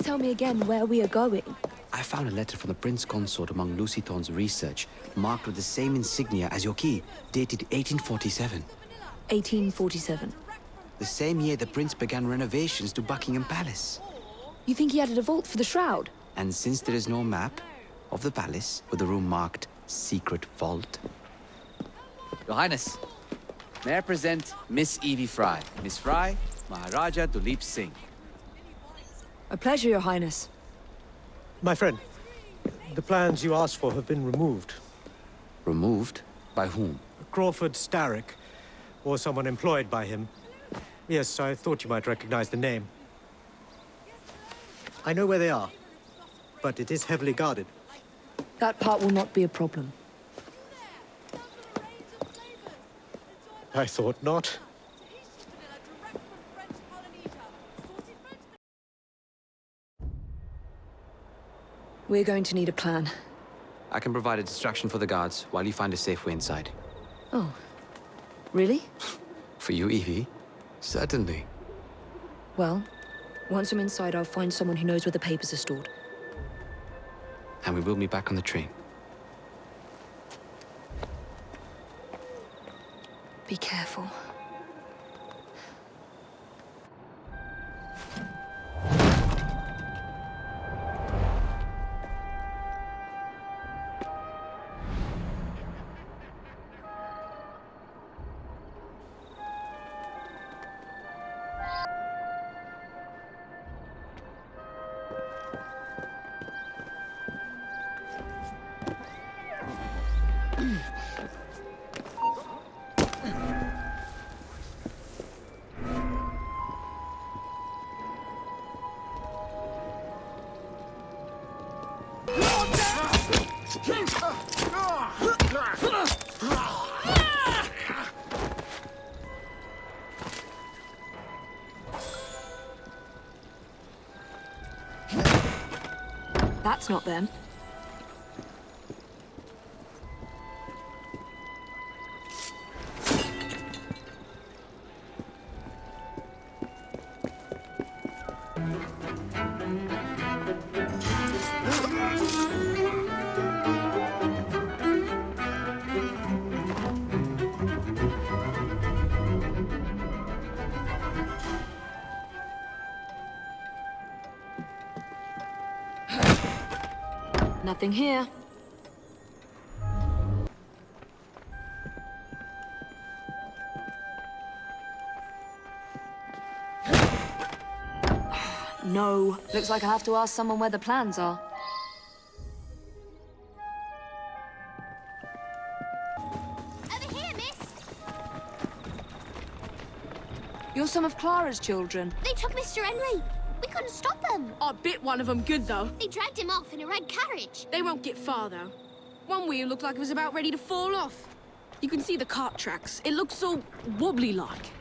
tell me again where we are going? I found a letter from the Prince Consort among Lucy Thorne's research, marked with the same insignia as your key, dated 1847. 1847. The same year the Prince began renovations to Buckingham Palace. You think he added a vault for the shroud? And since there is no map of the palace with a room marked Secret Vault... Your Highness, may I present Miss Evie Frye. Miss Frye, Maharaja Duleep Singh. A pleasure, Your Highness. My friend, the plans you asked for have been removed. Removed? By whom? Crowfrd Starick, or someone employed by him. Yes, I thought you might recognize the name. I know where they are, but it is heavily guarded. That part will not be a problem. I thought not. We're going to need a plan. I can provide a distraction for the guards while you find a safe way inside. Oh. Really? For you, Evie? Certainly. Well, once I'm inside, I'll find someone who knows where the papers are stored. And we will meet back on the train. Be careful. That's not them. Nothing here. No. Looks like I have to ask someone where the plans are. Over here, miss! You're some of Clara's children. They took Mr. Henry. We couldn't stop them. I bit one of them good, though. They dragged him off in a red carriage. They won't get far, though. One wheel looked like it was about ready to fall off. You can see the cart tracks. It looks so wobbly-like.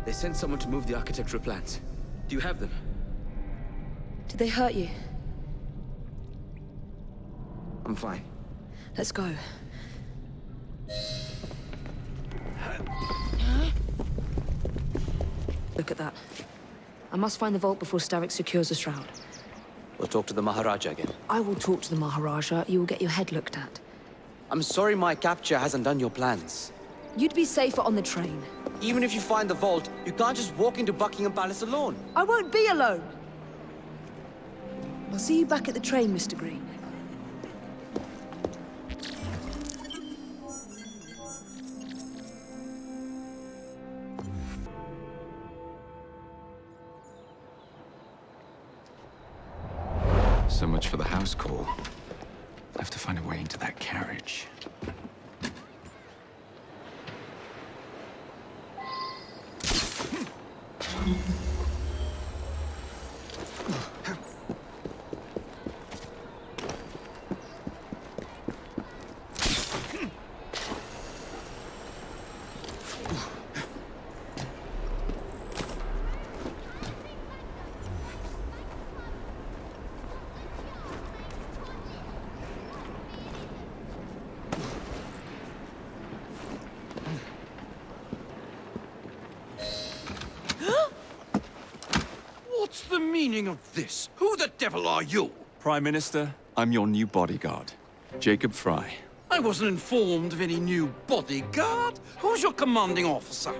They sent someone to move the architectural plans. Do you have them? Did they hurt you? I'm fine. Let's go. Look at that. I must find the vault before Starick secures the shroud. We'll talk to the Maharaja again. I will talk to the Maharaja. You will get your head looked at. I'm sorry my capture hasn't done your plans. You'd be safer on the train. Even if you find the vault, you can't just walk into Buckingham Palace alone. I won't be alone! I'll see you back at the train, Mr. Green. So much for the house call. I'll have to find a way into that carriage. What's the meaning of this? Who the devil are you? Prime Minister, I'm your new bodyguard, Jacob Frye. I wasn't informed of any new bodyguard. Who's your commanding officer?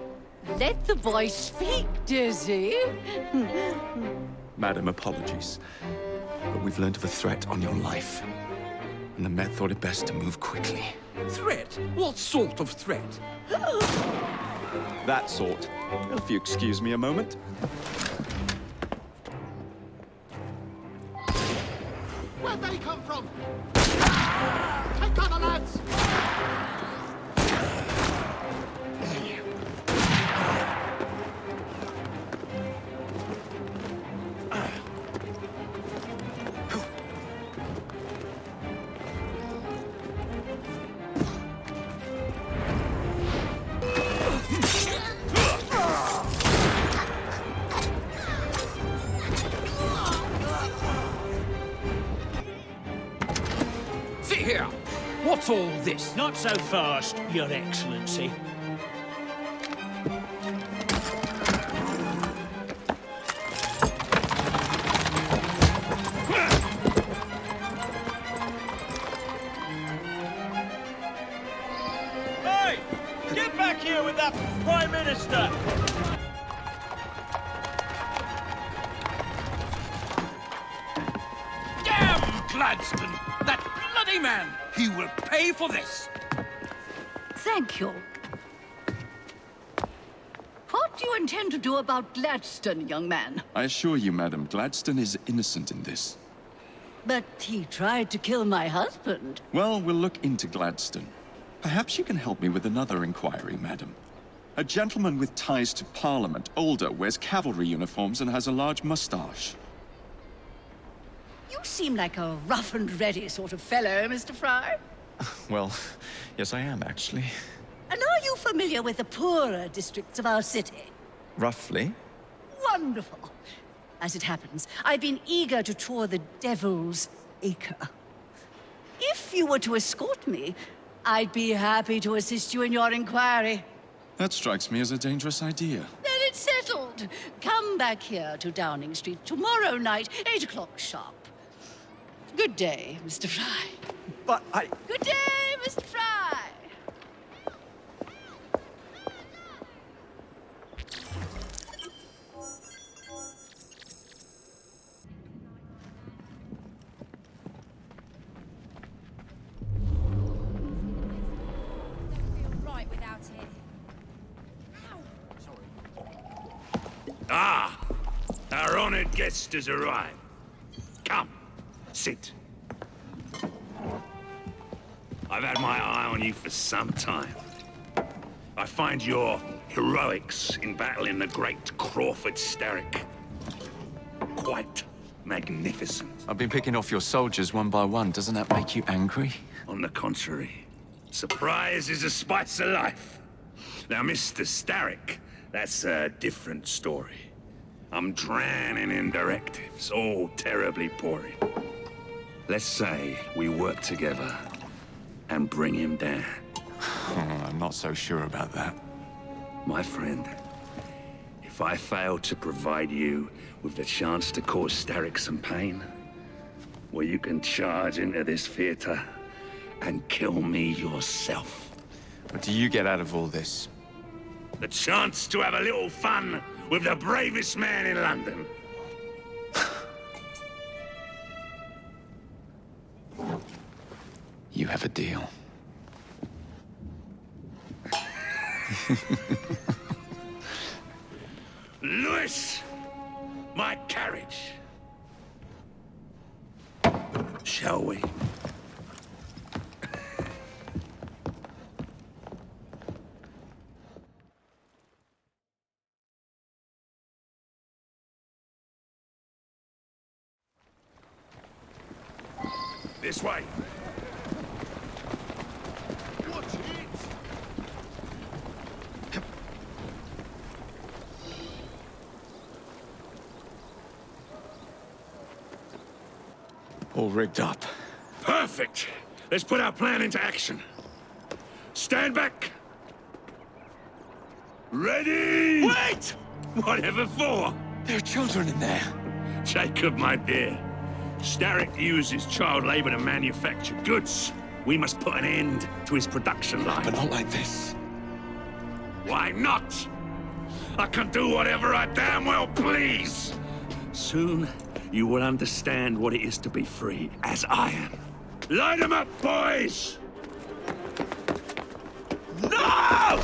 Let the boy speak, Dizzy. Madam, apologies. But we've learned of a threat on your life. And the Met thought it best to move quickly. Threat? What sort of threat? That sort. If you excuse me a moment. Where'd they come from? Take cover, lads! See here! What's all this? Not so fast, Your Excellency. Hey! Get back here with that Prime Minister! Damn Gladstone! That bloody man! He will pay for this! Thank you. What do you intend to do about Gladstone, young man? I assure you, Madam, Gladstone is innocent in this. But he tried to kill my husband. Well, we'll look into Gladstone. Perhaps you can help me with another inquiry, Madam. A gentleman with ties to Parliament, older, wears cavalry uniforms and has a large moustache. You seem like a rough and ready sort of fellow, Mr. Frye. Well, yes I am, actually. And are you familiar with the poorer districts of our city? Roughly. Wonderful. As it happens, I've been eager to tour the Devil's Acre. If you were to escort me, I'd be happy to assist you in your inquiry. That strikes me as a dangerous idea. Then it's settled. Come back here to Downing Street tomorrow night, 8 o'clock sharp. Good day, Mr. Frye. But I... Good day, Mr. Frye. Right without it. Ah! Our honored guest has arrived. Come, sit. I've had my eye on you for some time. I find your heroics in battle in the great Crowfrd Starick quite magnificent. I've been picking off your soldiers one by one. Doesn't that make you angry? On the contrary, surprise is a spice of life. Now, Mr. Starick, That's a different story. I'm drowning in directives, all terribly boring. Let's say we work together and bring him down. I'm not so sure about that. My friend, if I fail to provide you with the chance to cause Starick some pain, well, you can charge into this theater and kill me yourself. What do you get out of all this? The chance to have a little fun with the bravest man in London. You have a deal. Lewis, my carriage. Shall we? This way. Watch it! All rigged up. Perfect. Let's put our plan into action. Stand back. Ready? Wait! Whatever for? There are children in there. Jacob, my dear. Starick uses child labor to manufacture goods. We must put an end to his production line. But not like this. Why not? I can do whatever I damn well please. Soon, you will understand what it is to be free, as I am. Light 'em up, boys! No!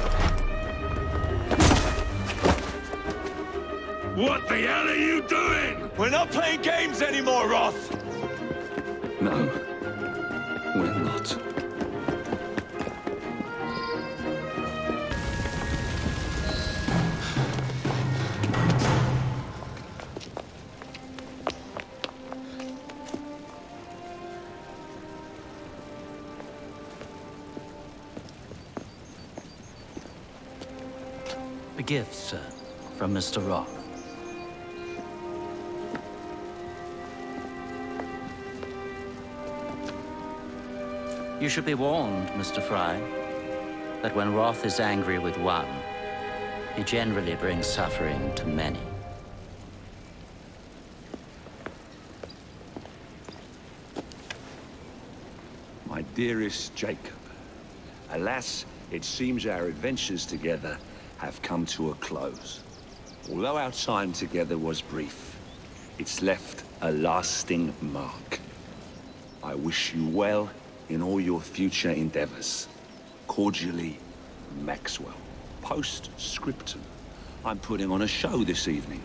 What the hell are you doing? We're not playing games anymore, Roth! No, we're not. A gift, sir, from Mr. Roth. You should be warned, Mr. Frye, that when Roth is angry with one, he generally brings suffering to many. My dearest Jacob, alas, it seems our adventures together have come to a close. Although our time together was brief, it's left a lasting mark. I wish you well in all your future endeavors. Cordially, Maxwell. Post-scriptum. I'm putting on a show this evening.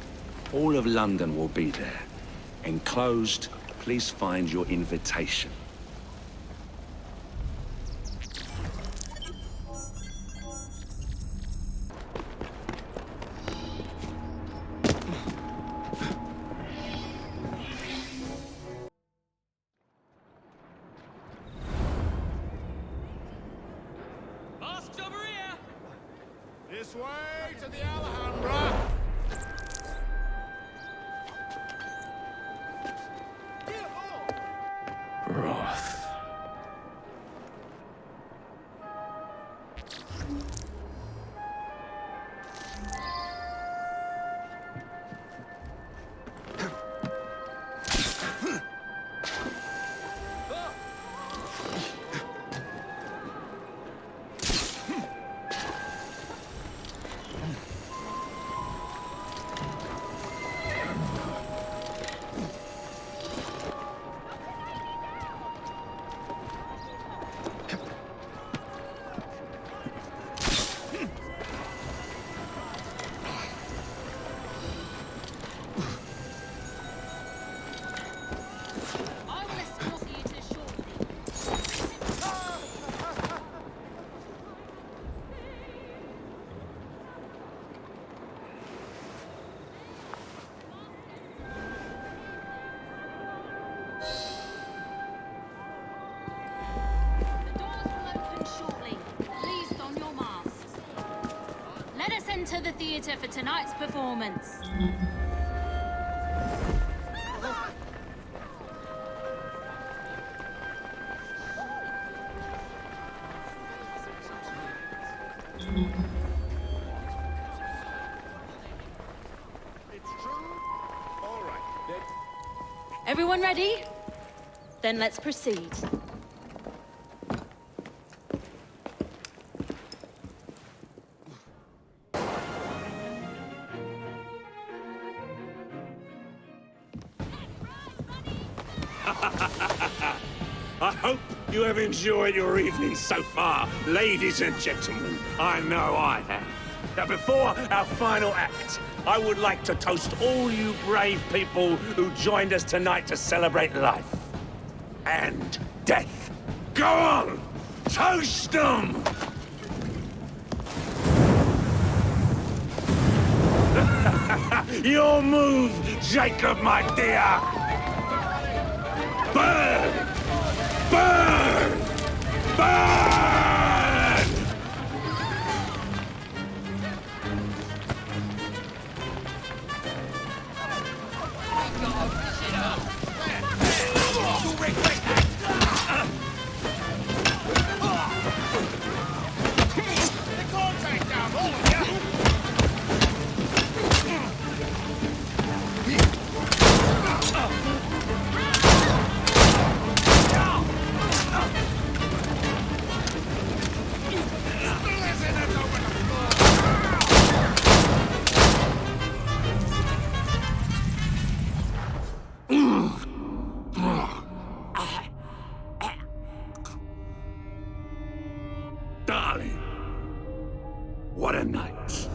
All of London will be there. Enclosed, please find your invitation. This way to the Alhambra! Roth. enter the theatre for tonight's performance. Everyone ready? Then let's proceed. I hope you have enjoyed your evening so far, ladies and gentlemen. I know I have. Now, before our final act, I would like to toast all you brave people who joined us tonight to celebrate life and death. Go on! Toast them! Your move, Jacob, my dear! Burn! Burn! Burn! Darling, what a night.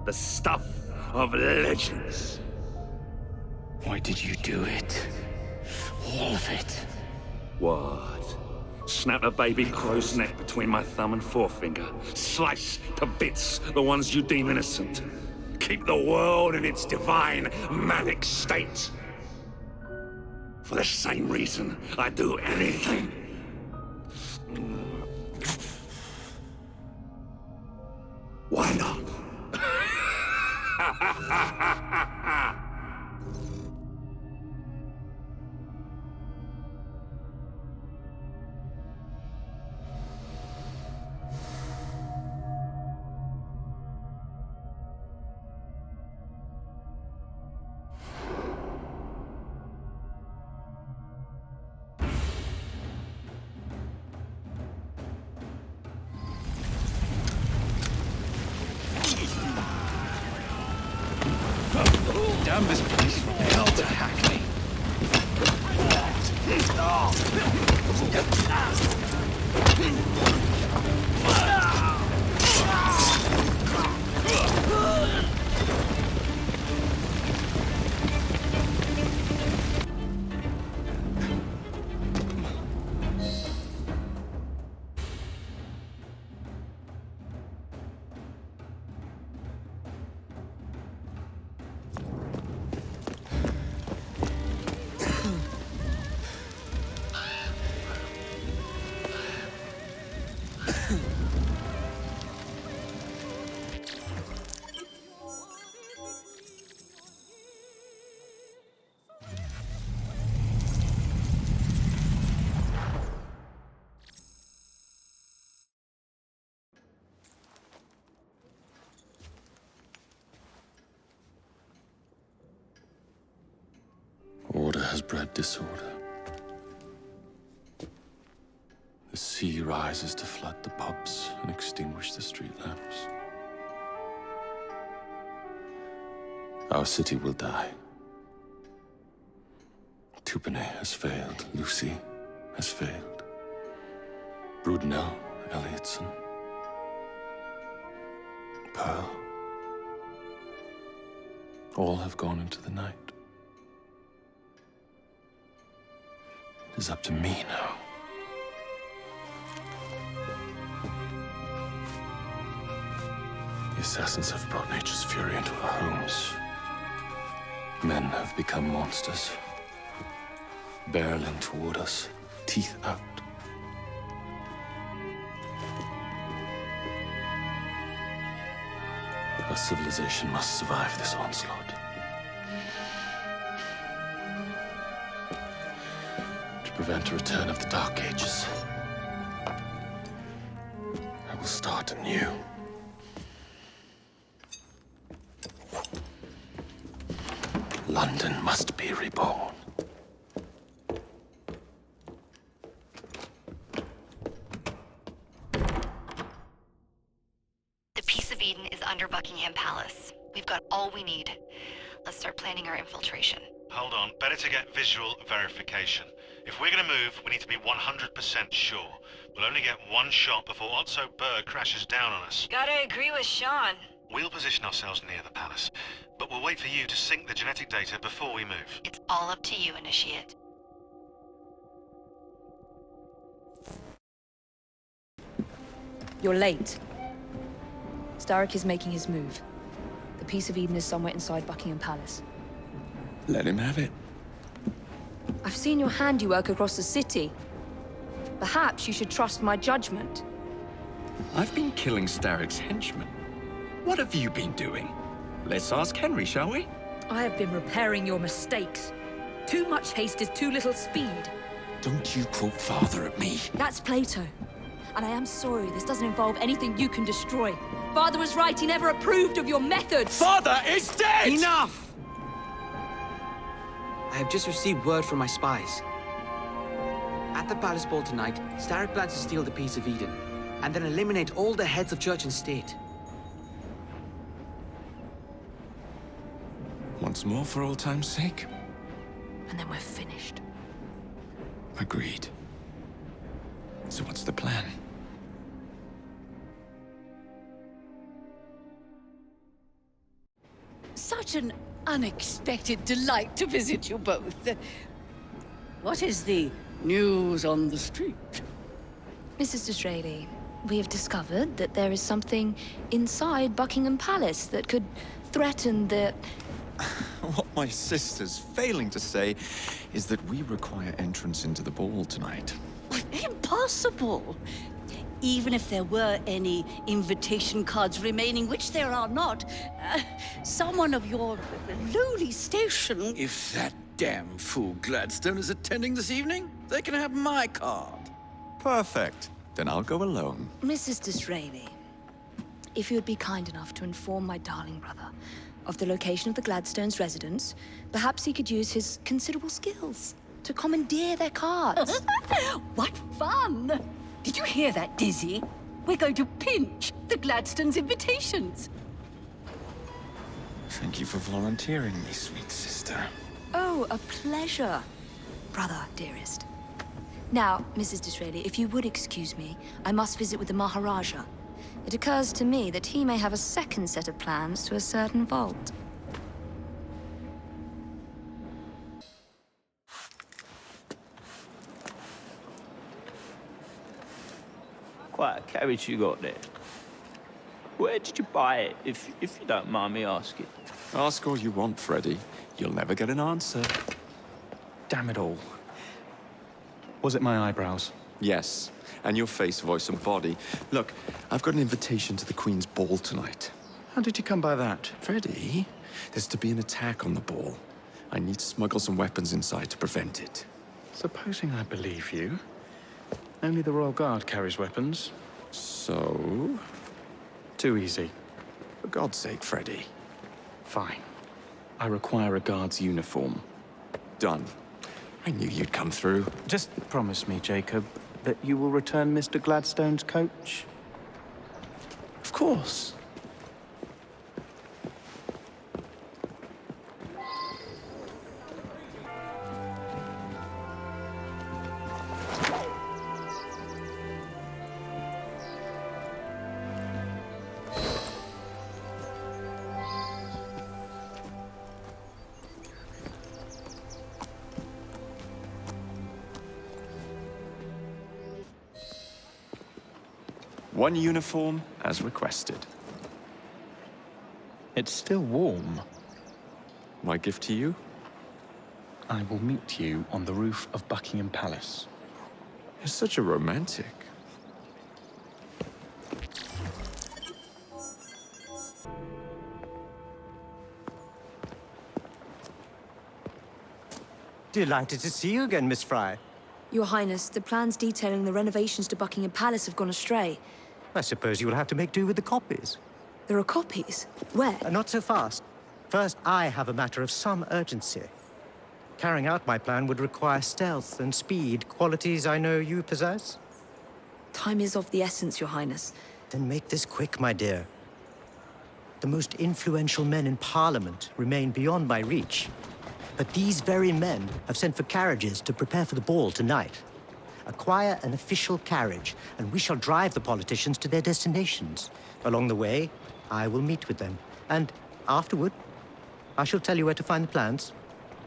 The stuff of legends. Why did you do it? All of it. What? Snap a baby crow's neck between my thumb and forefinger. Slice to bits the ones you deem innocent. Keep the world in its divine, manic state. For the same reason, I'd do anything. Why not? Damn this place from hell to Hackney. Order has bred disorder. The sea rises to flood the pubs and extinguish the street lamps. Our city will die. Tupene has failed. Lucy has failed. Brudenell, Elliotson, Pearl. All have gone into the night. It is up to me now. The assassins have brought nature's fury into our homes. Men have become monsters, barreling toward us, teeth out. Our civilization must survive this onslaught. To prevent a return of the Dark Ages, I will start anew. London must be reborn. The Peace of Eden is under Buckingham Palace. We've got all we need. Let's start planning our infiltration. Hold on, better to get visual verification. If we're gonna move, we need to be 100% sure. We'll only get one shot before Otso Burr crashes down on us. Gotta agree with Sean. We'll position ourselves near the palace, but we'll wait for you to sync the genetic data before we move. It's all up to you, Initiate. You're late. Starick is making his move. The Peace of Eden is somewhere inside Buckingham Palace. Let him have it. I've seen your handiwork across the city. Perhaps you should trust my judgment. I've been killing Starrick's henchmen. What have you been doing? Let's ask Henry, shall we? I have been repairing your mistakes. Too much haste is too little speed. Don't you quote Father at me. That's Plato. And I am sorry this doesn't involve anything you can destroy. Father was right, he never approved of your methods. Father is dead! Enough! I have just received word from my spies. At the palace ball tonight, Starick plans to steal the Peace of Eden, and then eliminate all the heads of church and state. Once more for old time's sake? And then we're finished. Agreed. So what's the plan? Such an unexpected delight to visit you both. What is the news on the street? Mrs. Disraeli, we have discovered that there is something inside Buckingham Palace that could threaten the... What my sister's failing to say is that we require entrance into the ball tonight. Impossible! Even if there were any invitation cards remaining, which there are not, someone of your lowly station... If that damn fool Gladstone is attending this evening, they can have my card. Perfect. Then I'll go alone. Mrs. Disraeli, if you would be kind enough to inform my darling brother of the location of the Gladstones' residence, perhaps he could use his considerable skills to commandeer their cards. What fun! Did you hear that, Dizzy? We're going to pinch the Gladstones' invitations. Thank you for volunteering me, sweet sister. Oh, a pleasure, brother, dearest. Now, Mrs. Disraeli, if you would excuse me, I must visit with the Maharaja. It occurs to me that he may have a second set of plans to a certain vault. Quite a carriage you got there. Where did you buy it, if you don't mind me asking? Ask all you want, Freddy. You'll never get an answer. Damn it all. Was it my eyebrows? Yes, and your face, voice, and body. Look, I've got an invitation to the Queen's ball tonight. How did you come by that? Freddy, there's to be an attack on the ball. I need to smuggle some weapons inside to prevent it. Supposing I believe you. Only the Royal Guard carries weapons. So? Too easy. For God's sake, Freddy. Fine. I require a guard's uniform. Done. I knew you'd come through. Just promise me, Jacob, that you will return Mr. Gladstone's coach. Of course. One uniform, as requested. It's still warm. My gift to you? I will meet you on the roof of Buckingham Palace. You're such a romantic. Delighted to see you again, Miss Frye. Your Highness, the plans detailing the renovations to Buckingham Palace have gone astray. I suppose you will have to make do with the copies. There are copies? Where? Not so fast. First, I have a matter of some urgency. Carrying out my plan would require stealth and speed, qualities I know you possess. Time is of the essence, Your Highness. Then make this quick, my dear. The most influential men in Parliament remain beyond my reach. But these very men have sent for carriages to prepare for the ball tonight. Acquire an official carriage, and we shall drive the politicians to their destinations. Along the way, I will meet with them. And afterward, I shall tell you where to find the plans.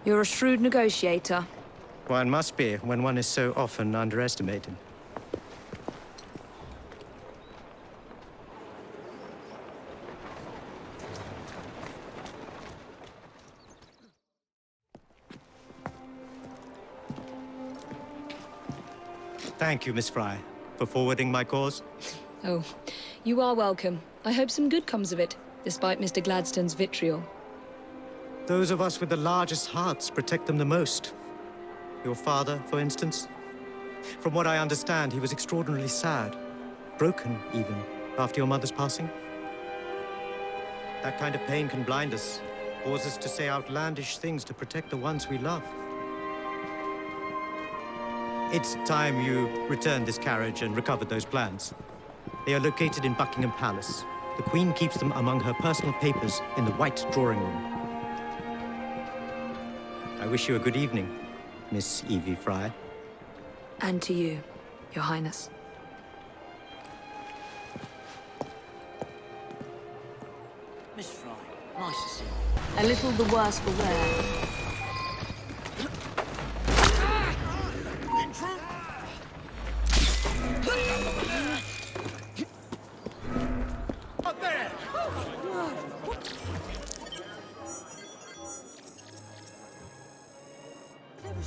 You're a shrewd negotiator. One must be when one is so often underestimated. Thank you, Miss Frye, for forwarding my cause. Oh, you are welcome. I hope some good comes of it, despite Mr. Gladstone's vitriol. Those of us with the largest hearts protect them the most. Your father, for instance. From what I understand, he was extraordinarily sad. Broken, even, after your mother's passing. That kind of pain can blind us, cause us to say outlandish things to protect the ones we love. It's time you returned this carriage and recovered those plans. They are located in Buckingham Palace. The Queen keeps them among her personal papers in the White Drawing Room. I wish you a good evening, Miss Evie Frye. And to you, Your Highness. Miss Frye, nice to see you. A little the worse for wear.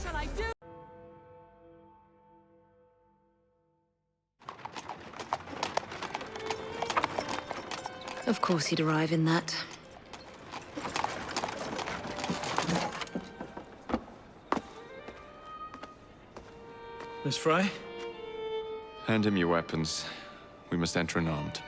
Shall I do? Of course he'd arrive in that. Miss Frye? Hand him your weapons. We must enter unarmed.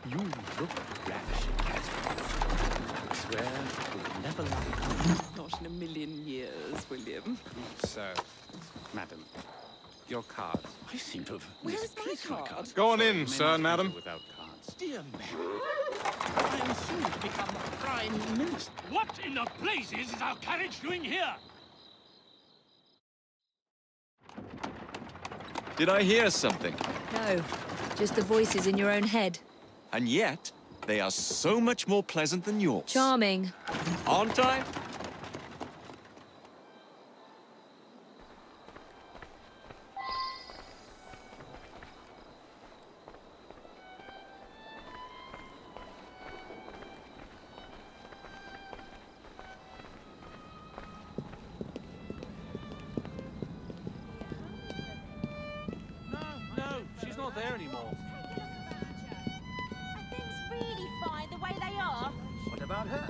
You look ravishing, Catherine. I swear you'll never like. Not in a million years, William. So, madam, your cards. I seem to have Where's my card? Go on in, sir and madam. Without cards. Dear Mary, I am soon to become Prime Minister. What in the blazes is our carriage doing here? Did I hear something? No, just the voices in your own head. And yet, they are so much more pleasant than yours. Charming. Aren't I? No, she's not there anymore. Really fine the way they are. What about her?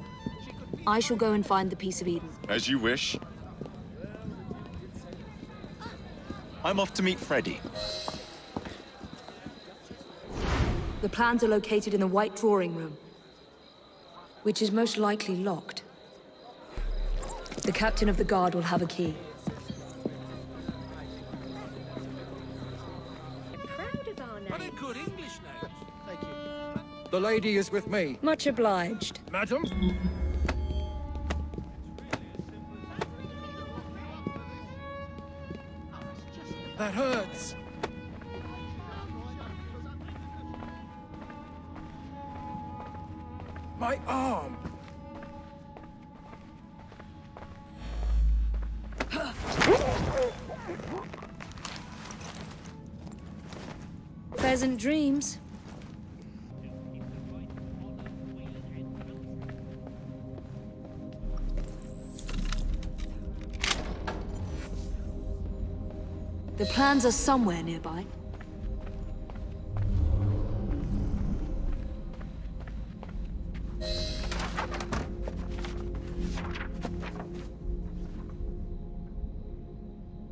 I shall go and find the Piece of Eden. As you wish. I'm off to meet Freddy. The plans are located in the White Drawing Room, which is most likely locked. The captain of the guard will have a key. Proud of our What a name. good English name. Thank you. The lady is with me. Much obliged. Madam? That hurts. My arm. Pleasant dreams. The plans are somewhere nearby.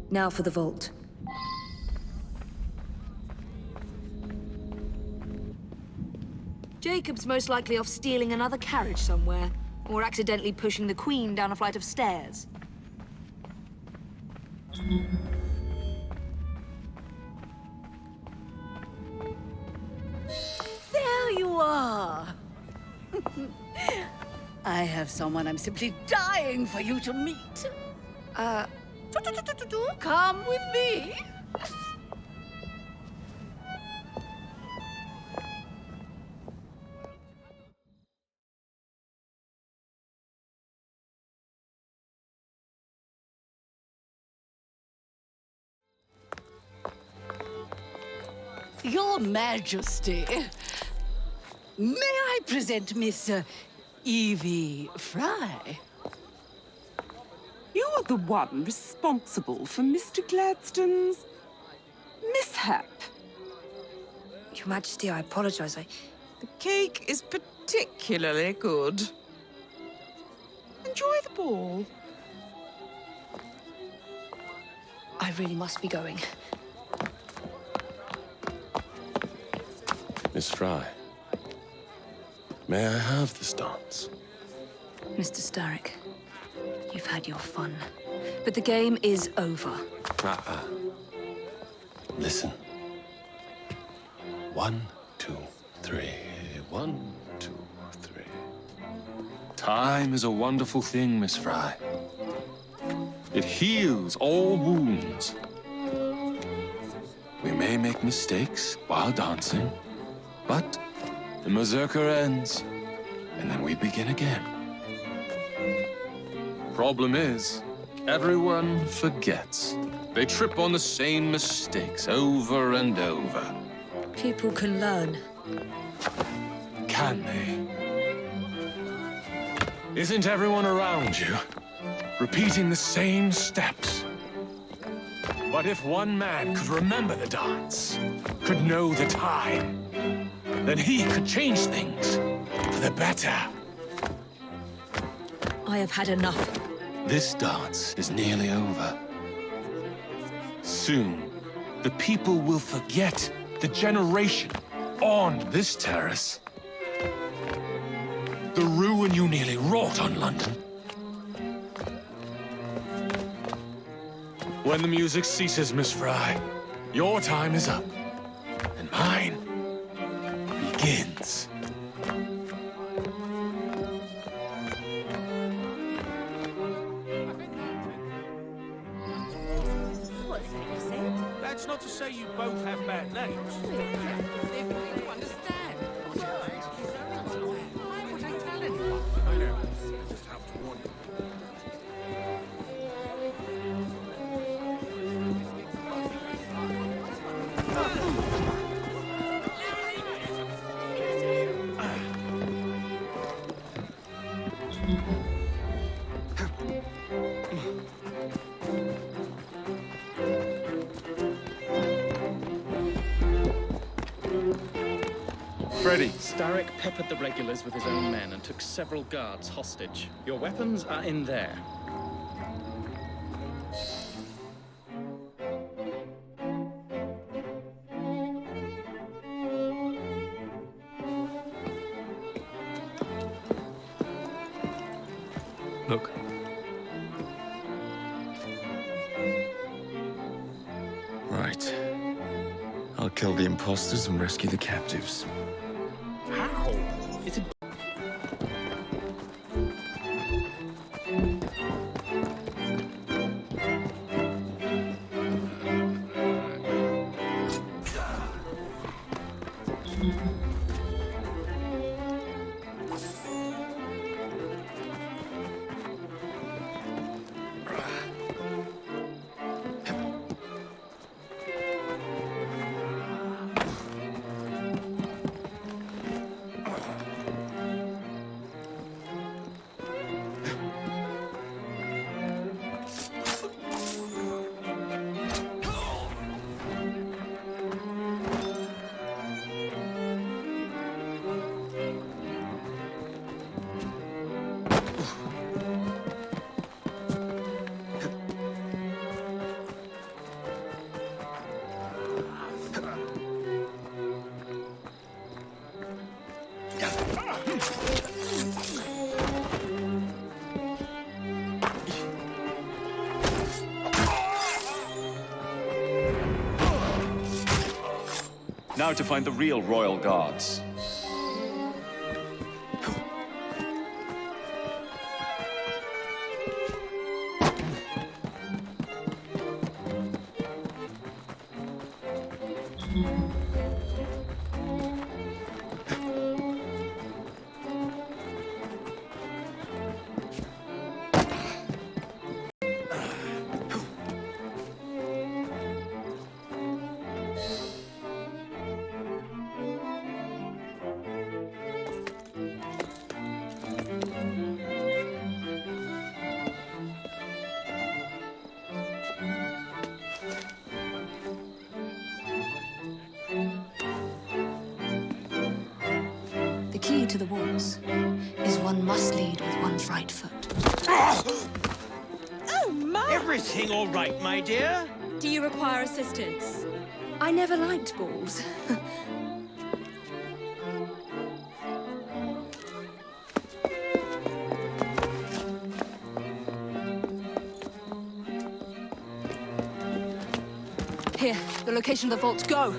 Now for the vault. Jacob's most likely off stealing another carriage somewhere, or accidentally pushing the Queen down a flight of stairs. There you are! I have someone I'm simply dying for you to meet. Come with me. Your Majesty, may I present Miss Evie Frye? You're the one responsible for Mr. Gladstone's mishap. Your Majesty, I apologize. The cake is particularly good. Enjoy the ball. I really must be going. Miss Frye, may I have this dance? Mr. Starick, you've had your fun, but the game is over. Listen. 1, 2, 3. 1, 2, 3. Time is a wonderful thing, Miss Frye. It heals all wounds. We may make mistakes while dancing, but the mazurka ends, and then we begin again. Problem is, everyone forgets. They trip on the same mistakes over and over. People can learn. Can they? Isn't everyone around you repeating the same steps? But if one man could remember the dance, could know the time, then he could change things for the better. I have had enough. This dance is nearly over. Soon, the people will forget the generation on this terrace. The ruin you nearly wrought on London. When the music ceases, Miss Frye, your time is up, and mine begins. That's not to say you both have bad names. You understand. Why would I tell anyone? I know. I just have to warn you. Ready. Starick peppered the regulars with his own men and took several guards hostage. Your weapons are in there. Look. Right. I'll kill the imposters and rescue the captives. How? It's a... how to find the real royal guards. The key to the walls is one must lead with one's right foot. Oh, my! Everything all right, my dear? Do you require assistance? I never liked balls. Here, the location of the vault. Go!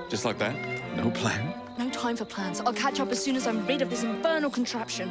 Just like that? No plan? No time for plans. I'll catch up as soon as I'm rid of this infernal contraption.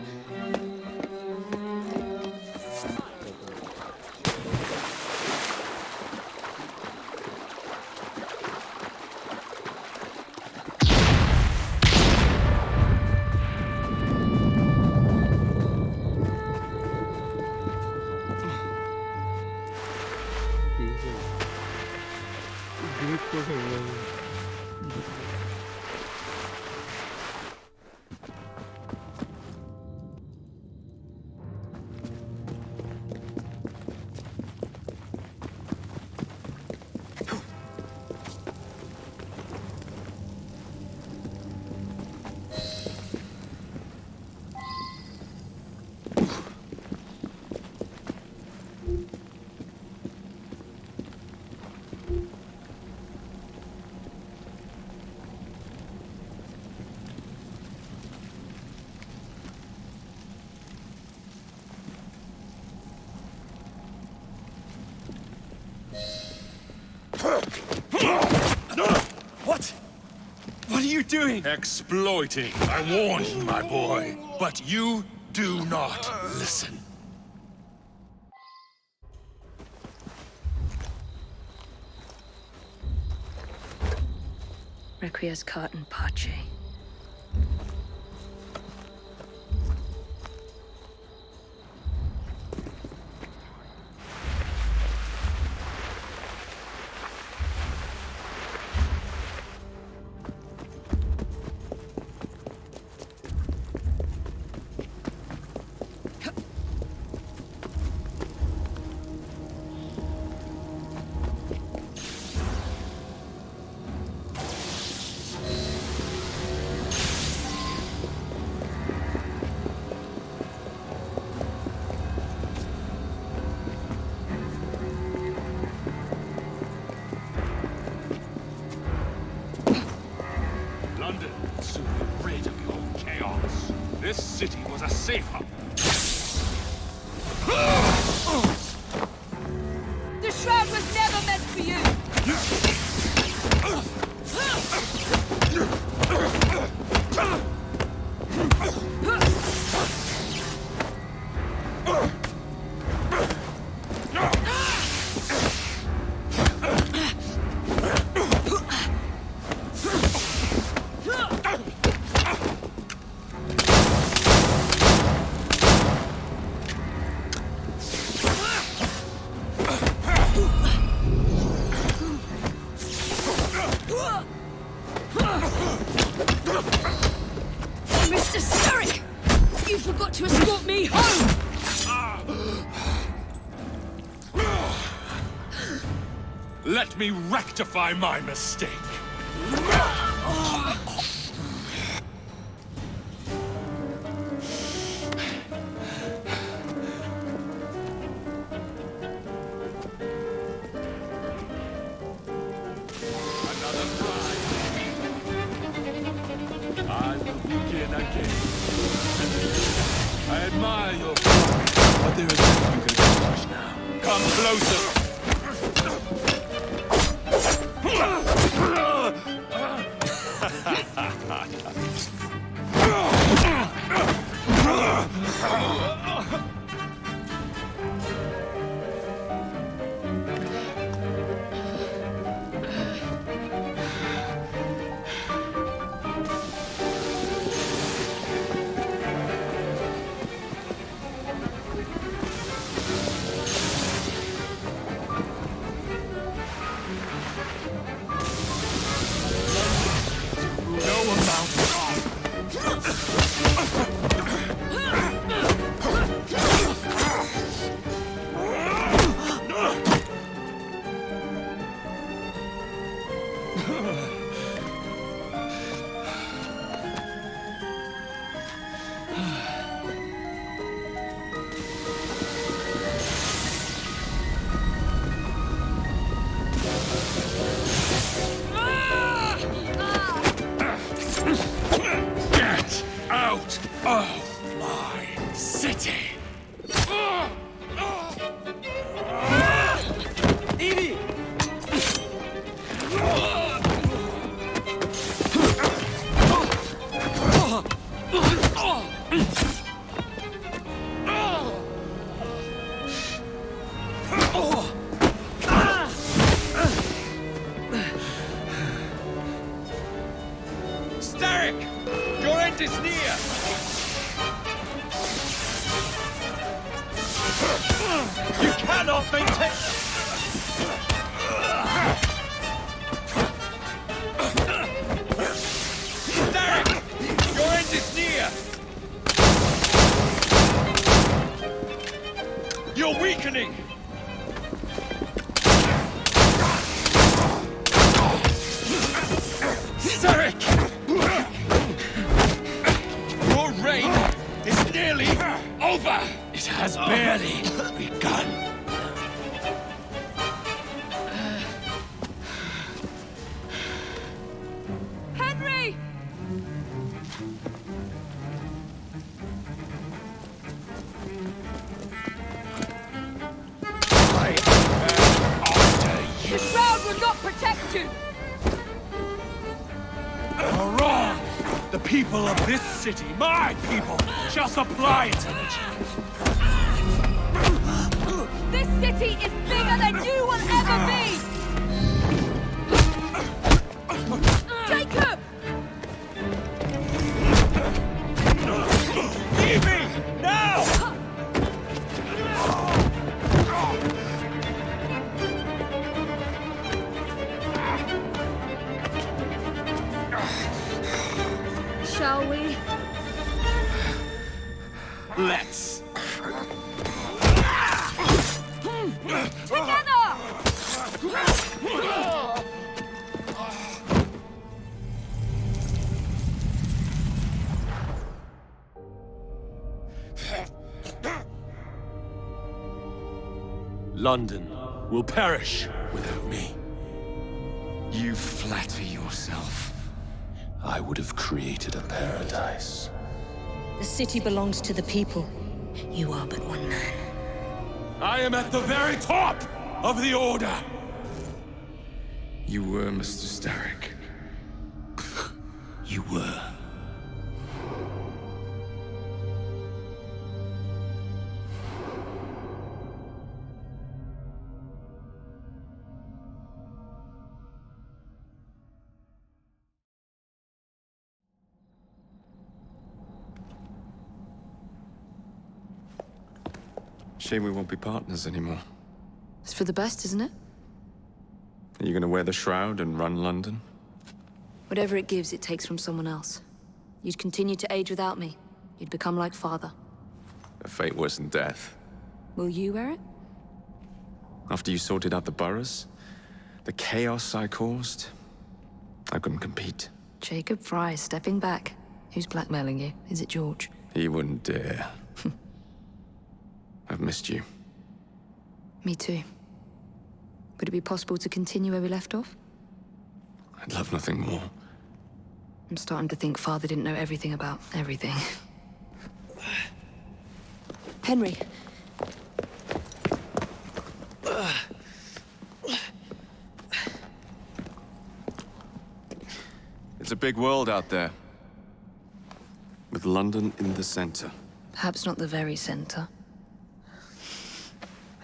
What? What are you doing? Exploiting. I warned you, my boy. But you do not listen. Requiescat in pace. London will soon be rid of your chaos. This city was a safe hub. The shroud was never meant for you! Mr. Starick! You forgot to escort me home! Let me rectify my mistake. I will begin again. I admire your courage, but there is nothing you can accomplish now. Come closer. of my city. Evie! Starick! Your end is near! You cannot maintain... Starick! Your end is near! You're weakening! Starick! Your reign is nearly over! It has barely begun. Henry! The crowd will not protect you! You're wrong! The people of this city, my people, shall supply its energy. This city is bigger than you will ever be! Jacob! Evie! Now! Shall we? Let's. Together! London will perish without me. You flatter yourself. I would have created a paradise. The city belongs to the people. You are but one man. I am at the very top of the Order! You were, Mr. Starick. You were. Shame we won't be partners anymore. It's for the best, isn't it? Are you gonna wear the shroud and run London? Whatever it gives, it takes from someone else. You'd continue to age without me. You'd become like father. A fate worse than death. Will you wear it? After you sorted out the boroughs, the chaos I caused, I couldn't compete. Jacob Frye stepping back. Who's blackmailing you? Is it George? He wouldn't dare. I've missed you. Me too. Would it be possible to continue where we left off? I'd love nothing more. I'm starting to think Father didn't know everything about everything. Henry. It's a big world out there. With London in the center. Perhaps not the very center.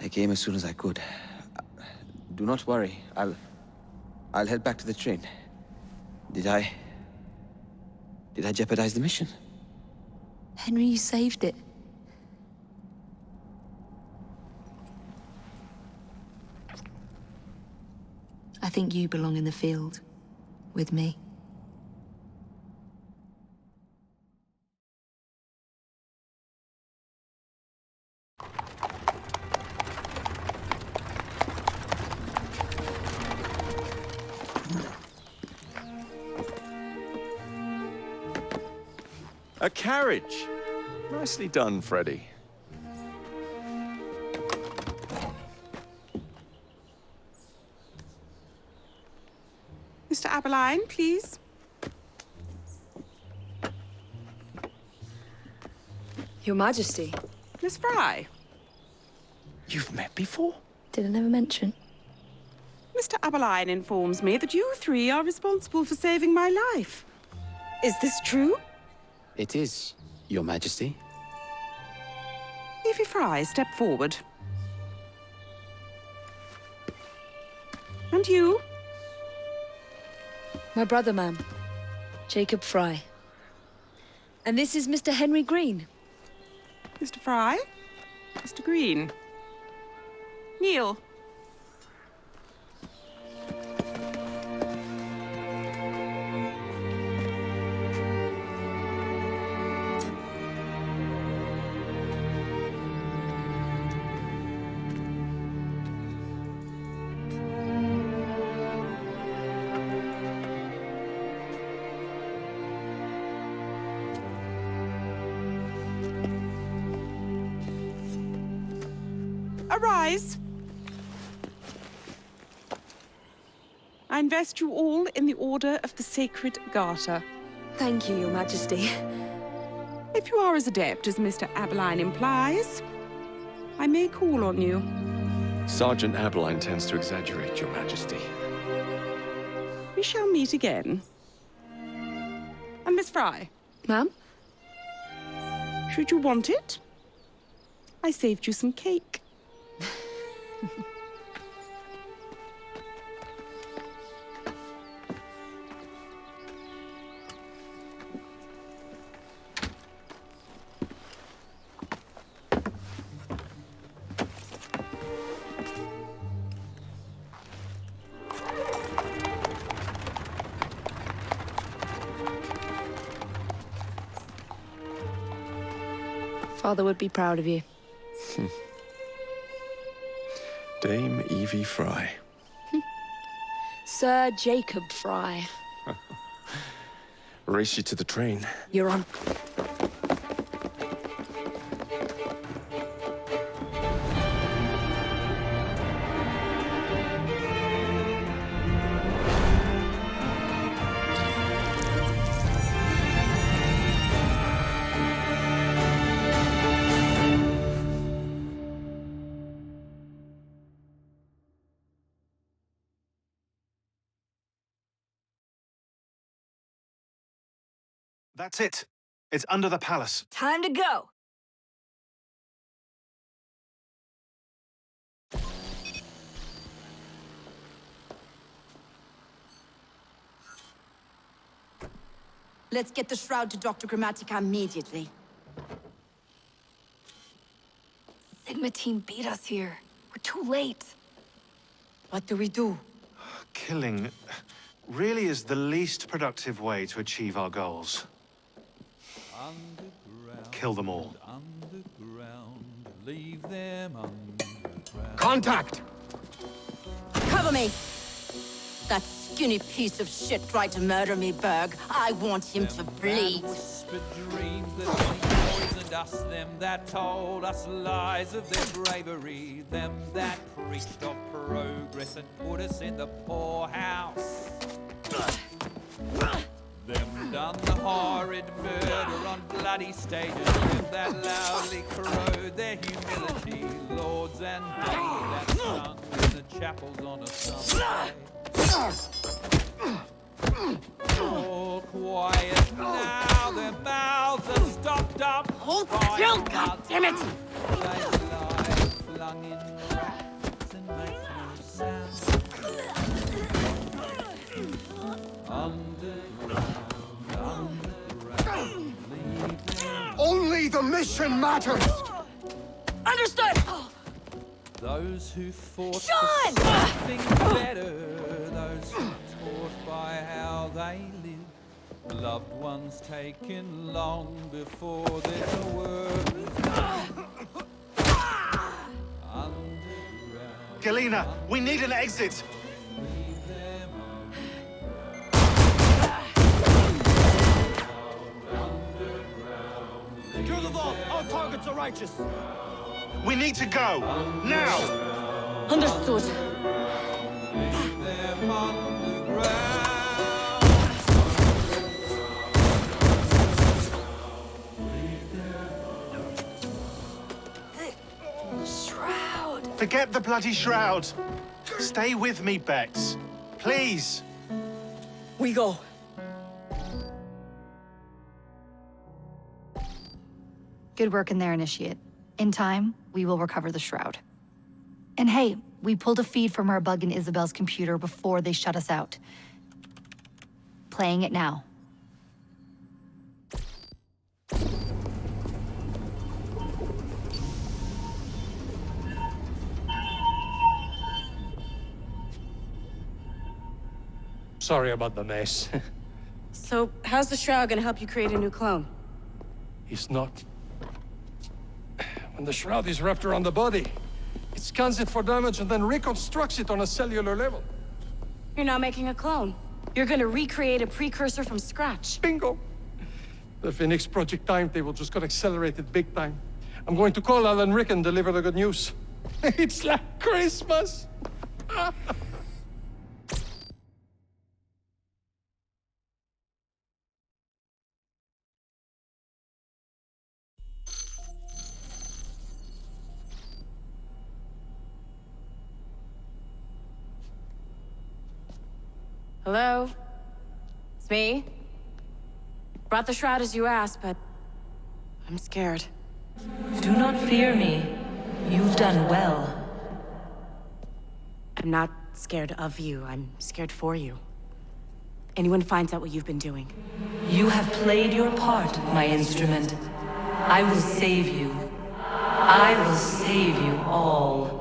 I came as soon as I could. Do not worry. I'll head back to the train. Did I jeopardize the mission? Henry, you saved it. I think you belong in the field. With me. A carriage! Nicely done, Freddy. Mr. Aberline, please. Your Majesty. Miss Frye. You've met before? Did I never mention? Mr. Aberline informs me that you three are responsible for saving my life. Is this true? It is, Your Majesty. Evie Frye, step forward. And you? My brother, ma'am. Jacob Frye. And this is Mr. Henry Green. Mr. Frye? Mr. Green? Kneel. Arise. I invest you all in the Order of the Sacred Garter. Thank you, Your Majesty. If you are as adept as Mr. Aberline implies, I may call on you. Sergeant Aberline tends to exaggerate, Your Majesty. We shall meet again. And Miss Frye? Ma'am? Should you want it, I saved you some cake. Father would be proud of you. Dame Evie Frye. Sir Jacob Frye. Race you to the train. You're on. That's it. It's under the palace. Time to go. Let's get the shroud to Dr. Grammatica immediately. Sigma team beat us here. We're too late. What do we do? Killing really is the least productive way to achieve our goals. Kill them all. Leave them underground. Contact! Cover me! That skinny piece of shit tried to murder me, Berg. I want him to bleed. Whispered dreams that poisoned us, them that told us lies of their bravery, them that preached of progress and put us in the poorhouse. Them done the horrid murder on bloody stages, them that loudly crowed their humility, lords and ladies that sung in the chapels on a Sunday. All quiet now, their mouths are stopped up. Hold still, goddammit! They lie flung in racks and make no sound. Underground, Only the mission matters! Understood! Those who fought Sean! for something better, those who taught by how they live, loved ones taken long before their work. Galena, we need an exit! Kill the vault! Our targets are righteous! We need to go! Now! Understood. Forget the bloody shroud. Stay with me, Bex. Please. We go. Good work in there, Initiate. In time, we will recover the shroud. And hey, we pulled a feed from our bug in Isabel's computer before they shut us out. Playing it now. Sorry about the mess. So, how's the shroud gonna help you create a new clone? It's not. When the shroud is wrapped around the body, it scans it for damage and then reconstructs it on a cellular level. You're not making a clone. You're gonna recreate a precursor from scratch. Bingo! The Phoenix Project timetable just got accelerated big time. I'm going to call Alan Rick and deliver the good news. It's like Christmas! Hello? It's me? Brought the shroud as you asked, but I'm scared. Do not fear me. You've done well. I'm not scared of you. I'm scared for you. Anyone finds out what you've been doing. You have played your part, my instrument. I will save you. I will save you all.